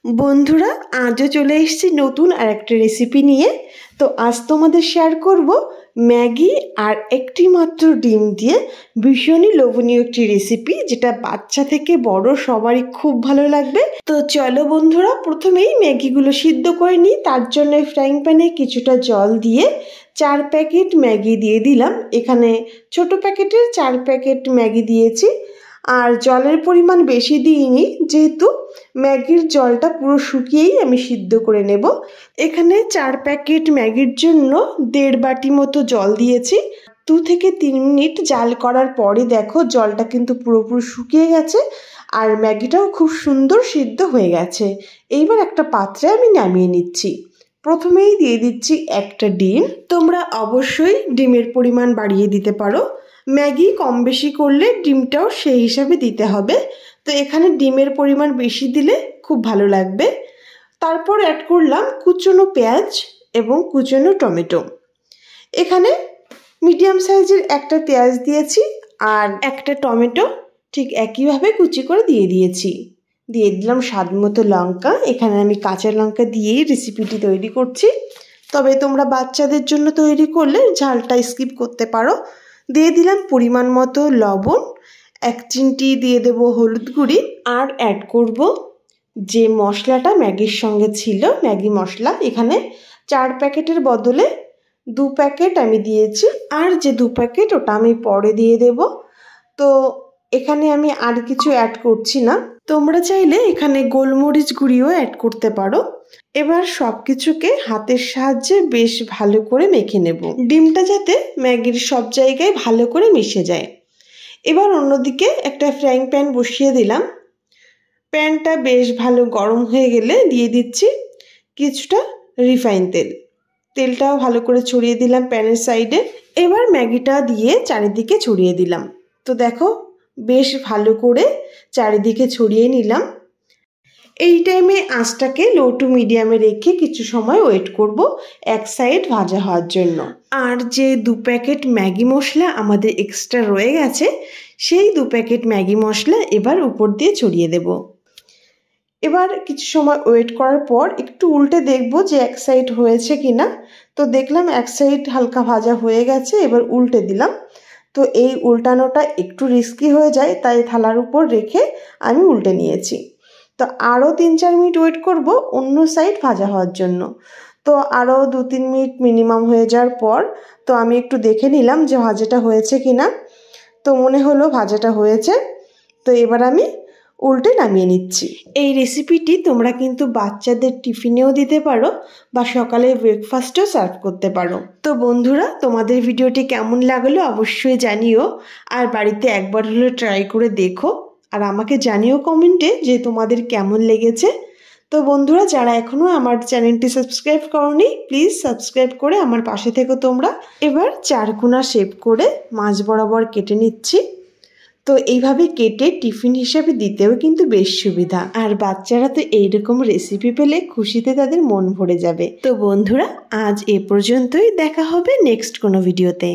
বন্ধুরা, আজও চলে এসেছি নতুন আরেকটা রেসিপি নিয়ে। তো আজ তোমাদের শেয়ার করব ম্যাগি আর একটি মাত্র ডিম দিয়ে ভীষণই লোভনীয় একটি রেসিপি, যেটা বাচ্চা থেকে বড় সবারই খুব ভালো লাগবে। তো চলো বন্ধুরা, প্রথমেই ম্যাগিগুলো সিদ্ধ করে নিই। তার জন্য ফ্রাইং প্যানে কিছুটা জল দিয়ে 4 প্যাকেট ম্যাগি দিয়ে দিলাম। এখানে ছোট প্যাকেটের 4 প্যাকেট ম্যাগি দিয়েছি। আর জলের পরিমাণ বেশি দিইনি, যেহেতু ম্যাগির জলটা পুরো শুকিয়েই আমি সিদ্ধ করে নেব। এখানে 4 প্যাকেট ম্যাগির জন্য 1.5 বাটি মতো জল দিয়েছি। 2 থেকে 3 মিনিট জাল করার পরে দেখো জলটা কিন্তু পুরোপুরি শুকিয়ে গেছে আর ম্যাগিটাও খুব সুন্দর সিদ্ধ হয়ে গেছে। এইবার একটা পাত্রে আমি নামিয়ে নিচ্ছি। প্রথমেই দিয়ে দিচ্ছি একটা ডিম। তোমরা অবশ্যই ডিমের পরিমাণ বাড়িয়ে দিতে পারো। ম্যাগি কম বেশি করলে ডিমটাও সেই হিসাবে দিতে হবে। তো এখানে ডিমের পরিমাণ বেশি দিলে খুব ভালো লাগবে। তারপর অ্যাড করলাম কুচনো পেঁয়াজ এবং কুচনো টমেটো। এখানে মিডিয়াম সাইজের একটা পেঁয়াজ দিয়েছি আর একটা টমেটো ঠিক একইভাবে কুচি করে দিয়ে দিয়েছি। দিয়ে দিলাম স্বাদ মতো লঙ্কা। এখানে আমি কাঁচা লঙ্কা দিয়েই রেসিপিটি তৈরি করছি, তবে তোমরা বাচ্চাদের জন্য তৈরি করলে ঝালটা স্কিপ করতে পারো। দিয়ে দিলাম পরিমাণ মতো লবণ, 1 চিমটি দিয়ে দেব হলুদ গুঁড়ি, আর অ্যাড করব যে মশলাটা ম্যাগির সঙ্গে ছিল, ম্যাগি মশলা। এখানে 4 প্যাকেটের বদলে 2 প্যাকেট আমি দিয়েছি, আর যে 2 প্যাকেট ওটা আমি পরে দিয়ে দেব। তো এখানে আমি আর কিছু অ্যাড করছি না। তোমরা চাইলে এখানে গোলমরিচ গুঁড়িও অ্যাড করতে পারো। এবার সব কিছুকে হাতের সাহায্যে বেশ ভালো করে মেখে নেব, ডিমটা যাতে ম্যাগির সব জায়গায় ভালো করে মিশে যায়। এবার অন্যদিকে একটা ফ্রাইং প্যান বসিয়ে দিলাম। প্যানটা বেশ ভালো গরম হয়ে গেলে দিয়ে দিচ্ছি কিছুটা রিফাইন তেল। তেলটাও ভালো করে ছড়িয়ে দিলাম প্যানের সাইডে। এবার ম্যাগিটা দিয়ে চারিদিকে ছড়িয়ে দিলাম। তো দেখো বেশ ভালো করে চারিদিকে ছড়িয়ে নিলাম। এই টাইমে আঁচটাকে লো টু মিডিয়ামে রেখে কিছু সময় ওয়েট করব এক সাইড ভাজা হওয়ার জন্য। আর যে 2 প্যাকেট ম্যাগি মশলা আমাদের এক্সট্রা রয়ে গেছে, সেই 2 প্যাকেট ম্যাগি মশলা এবার উপর দিয়ে ছড়িয়ে দেব। এবার কিছু সময় ওয়েট করার পর একটু উল্টে দেখব যে এক সাইড হয়েছে কিনা। তো দেখলাম এক সাইড হালকা ভাজা হয়ে গেছে। এবার উল্টে দিলাম। তো এই উল্টানোটা একটু রিস্কি হয়ে যায়, তাই থালার উপর রেখে আমি উল্টে নিয়েছি। তো আরও 3-4 মিনিট ওয়েট করব অন্য সাইড ভাজা হওয়ার জন্য। তো আরও 2-3 মিনিট মিনিমাম হয়ে যাওয়ার পর তো আমি একটু দেখে নিলাম যে ভাজাটা হয়েছে কিনা। তো মনে হলো ভাজাটা হয়েছে। তো এবার আমি উল্টে নামিয়ে নিচ্ছি। এই রেসিপিটি তোমরা কিন্তু বাচ্চাদের টিফিনেও দিতে পারো বা সকালে ব্রেকফাস্টেও সার্ভ করতে পারো। তো বন্ধুরা, তোমাদের ভিডিওটি কেমন লাগলো অবশ্যই জানিও, আর বাড়িতে একবার হলে ট্রাই করে দেখো, আর আমাকে জানিও কমেন্টে যে তোমাদের কেমন লেগেছে। তো বন্ধুরা, যারা এখনও আমার চ্যানেলটি সাবস্ক্রাইব করোনি, প্লিজ সাবস্ক্রাইব করে আমার পাশে থেকো তোমরা। এবার 4 কোণা শেপ করে মাঝ বরাবর কেটে নিচ্ছি। তো এইভাবে কেটে টিফিন হিসেবে দিতেও কিন্তু বেশ সুবিধা, আর বাচ্চারা তো এইরকম রেসিপি পেলে খুশিতে তাদের মন ভরে যাবে। তো বন্ধুরা, আজ এ পর্যন্তই। দেখা হবে নেক্সট কোনো ভিডিওতে।